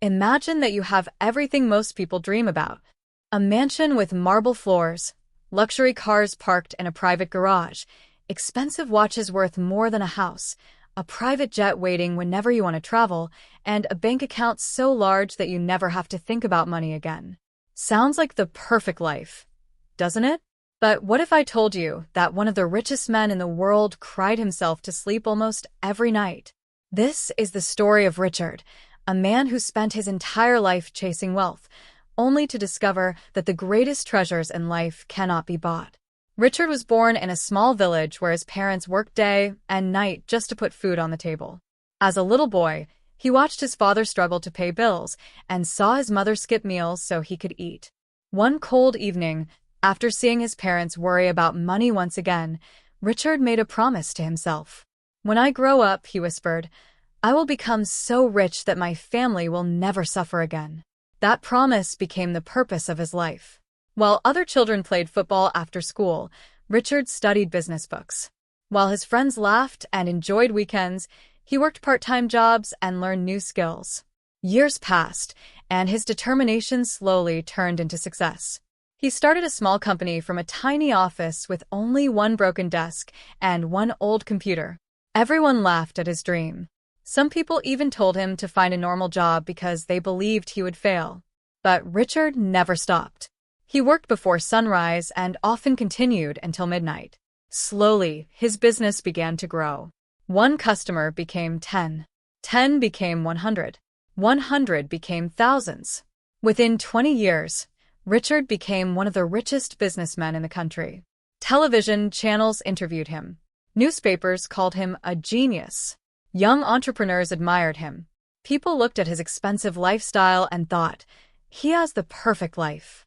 Imagine that you have everything most people dream about. A mansion with marble floors, luxury cars parked in a private garage, expensive watches worth more than a house, a private jet waiting whenever you want to travel, and a bank account so large that you never have to think about money again. Sounds like the perfect life, doesn't it? But what if I told you that one of the richest men in the world cried himself to sleep almost every night? This is the story of Richard, a man who spent his entire life chasing wealth, only to discover that the greatest treasures in life cannot be bought. Richard was born in a small village where his parents worked day and night just to put food on the table. As a little boy, he watched his father struggle to pay bills and saw his mother skip meals so he could eat. One cold evening, after seeing his parents worry about money once again, Richard made a promise to himself. "When I grow up," he whispered, "I will become so rich that my family will never suffer again." That promise became the purpose of his life. While other children played football after school, Richard studied business books. While his friends laughed and enjoyed weekends, he worked part-time jobs and learned new skills. Years passed, and his determination slowly turned into success. He started a small company from a tiny office with only one broken desk and one old computer. Everyone laughed at his dream. Some people even told him to find a normal job because they believed he would fail. But Richard never stopped. He worked before sunrise and often continued until midnight. Slowly, his business began to grow. One customer became 10. 10 became 100. 100 became thousands. Within 20 years, Richard became one of the richest businessmen in the country. Television channels interviewed him. Newspapers called him a genius. Young entrepreneurs admired him. People looked at his expensive lifestyle and thought, he has the perfect life.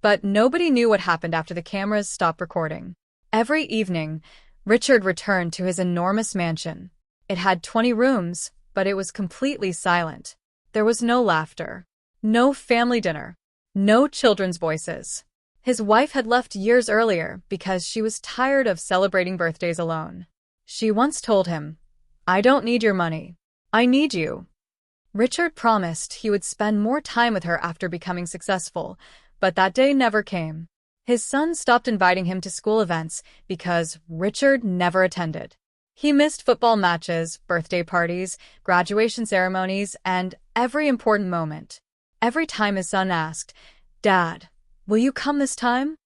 But nobody knew what happened after the cameras stopped recording. Every evening, Richard returned to his enormous mansion. It had 20 rooms, but it was completely silent. There was no laughter, no family dinner, no children's voices. His wife had left years earlier because she was tired of celebrating birthdays alone. She once told him, "I don't need your money. I need you." Richard promised he would spend more time with her after becoming successful, but that day never came. His son stopped inviting him to school events because Richard never attended. He missed football matches, birthday parties, graduation ceremonies, and every important moment. Every time his son asked, "Dad, will you come this time?"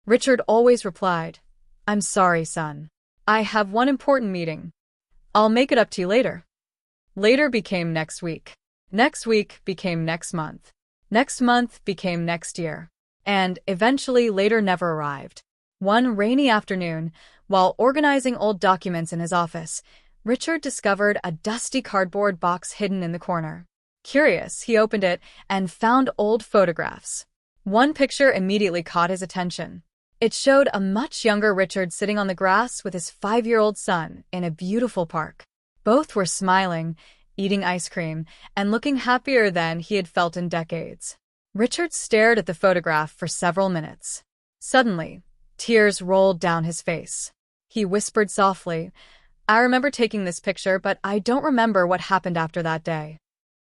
Richard always replied, "I'm sorry, son. I have one important meeting. I'll make it up to you later." Later became next week. Next week became next month. Next month became next year. And eventually later never arrived. One rainy afternoon, while organizing old documents in his office, Richard discovered a dusty cardboard box hidden in the corner. Curious, he opened it and found old photographs. One picture immediately caught his attention. It showed a much younger Richard sitting on the grass with his 5-year-old son in a beautiful park. Both were smiling, eating ice cream, and looking happier than he had felt in decades. Richard stared at the photograph for several minutes. Suddenly, tears rolled down his face. He whispered softly, "I remember taking this picture, but I don't remember what happened after that day."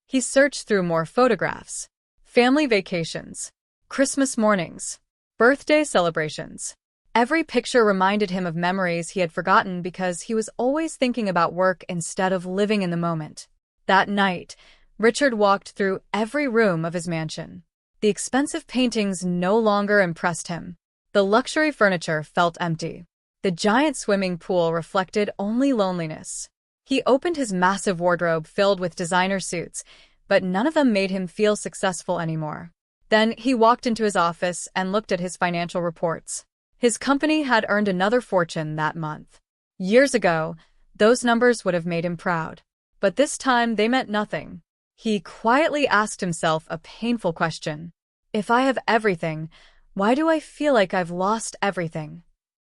He searched through more photographs. Family vacations, Christmas mornings, birthday celebrations. Every picture reminded him of memories he had forgotten because he was always thinking about work instead of living in the moment. That night, Richard walked through every room of his mansion. The expensive paintings no longer impressed him. The luxury furniture felt empty. The giant swimming pool reflected only loneliness. He opened his massive wardrobe filled with designer suits, but none of them made him feel successful anymore. Then he walked into his office and looked at his financial reports. His company had earned another fortune that month. Years ago, those numbers would have made him proud. But this time they meant nothing. He quietly asked himself a painful question. If I have everything, why do I feel like I've lost everything?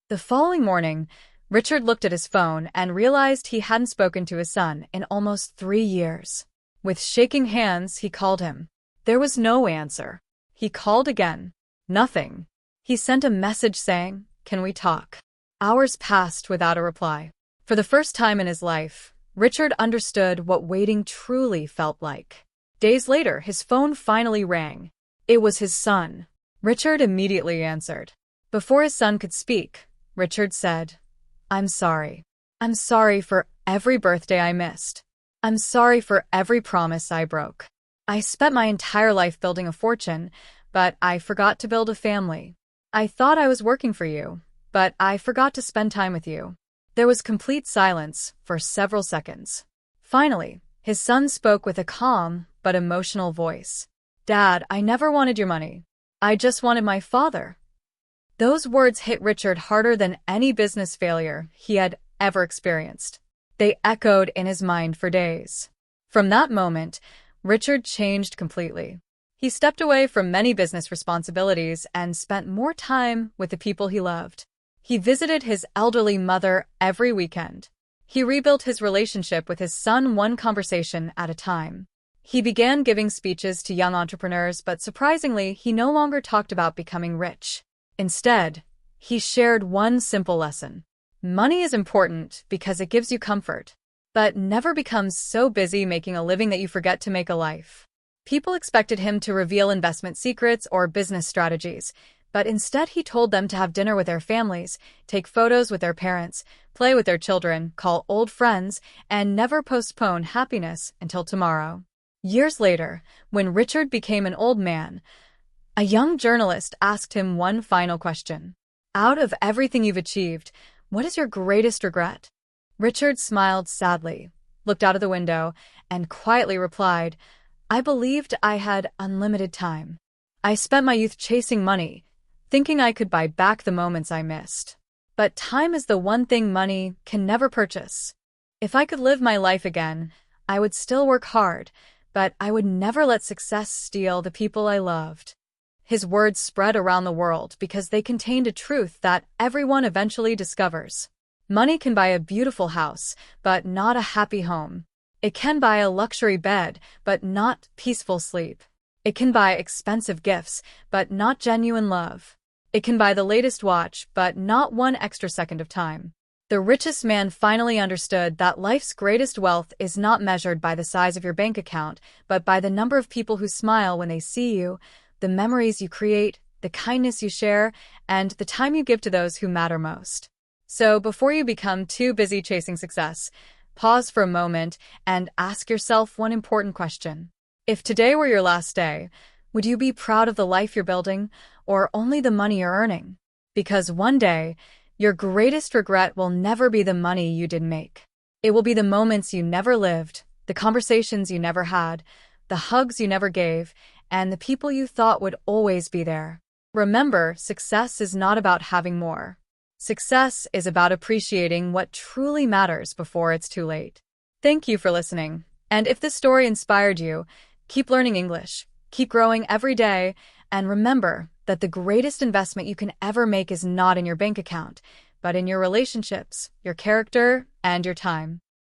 The following morning, Richard looked at his phone and realized he hadn't spoken to his son in almost 3 years. With shaking hands, he called him. There was no answer. He called again. Nothing. He sent a message saying, "Can we talk?" Hours passed without a reply. For the first time in his life, Richard understood what waiting truly felt like. Days later, his phone finally rang. It was his son. Richard immediately answered. Before his son could speak, Richard said, "I'm sorry. I'm sorry for every birthday I missed. I'm sorry for every promise I broke. I spent my entire life building a fortune, but I forgot to build a family. I thought I was working for you, but I forgot to spend time with you." There was complete silence for several seconds. Finally, his son spoke with a calm but emotional voice. "Dad, I never wanted your money. I just wanted my father." Those words hit Richard harder than any business failure he had ever experienced. They echoed in his mind for days. From that moment, Richard changed completely. He stepped away from many business responsibilities and spent more time with the people he loved. He visited his elderly mother every weekend. He rebuilt his relationship with his son one conversation at a time. He began giving speeches to young entrepreneurs, but surprisingly, he no longer talked about becoming rich. Instead, he shared one simple lesson. Money is important because it gives you comfort, but never becomes so busy making a living that you forget to make a life. People expected him to reveal investment secrets or business strategies, but instead he told them to have dinner with their families, take photos with their parents, play with their children, call old friends, and never postpone happiness until tomorrow. Years later, when Richard became an old man, a young journalist asked him one final question. "Out of everything you've achieved, what is your greatest regret?" Richard smiled sadly, looked out of the window, and quietly replied, "I believed I had unlimited time. I spent my youth chasing money, thinking I could buy back the moments I missed. But time is the one thing money can never purchase. If I could live my life again, I would still work hard, but I would never let success steal the people I loved." His words spread around the world because they contained a truth that everyone eventually discovers. Money can buy a beautiful house, but not a happy home. It can buy a luxury bed, but not peaceful sleep. It can buy expensive gifts, but not genuine love. It can buy the latest watch, but not one extra second of time. The richest man finally understood that life's greatest wealth is not measured by the size of your bank account, but by the number of people who smile when they see you, the memories you create, the kindness you share, and the time you give to those who matter most. So before you become too busy chasing success, pause for a moment and ask yourself one important question. If today were your last day, would you be proud of the life you're building, or only the money you're earning? Because one day, your greatest regret will never be the money you didn't make. It will be the moments you never lived, the conversations you never had, the hugs you never gave, and the people you thought would always be there. Remember, success is not about having more. Success is about appreciating what truly matters before it's too late. Thank you for listening. And if this story inspired you, keep learning English, keep growing every day, and remember that the greatest investment you can ever make is not in your bank account, but in your relationships, your character, and your time.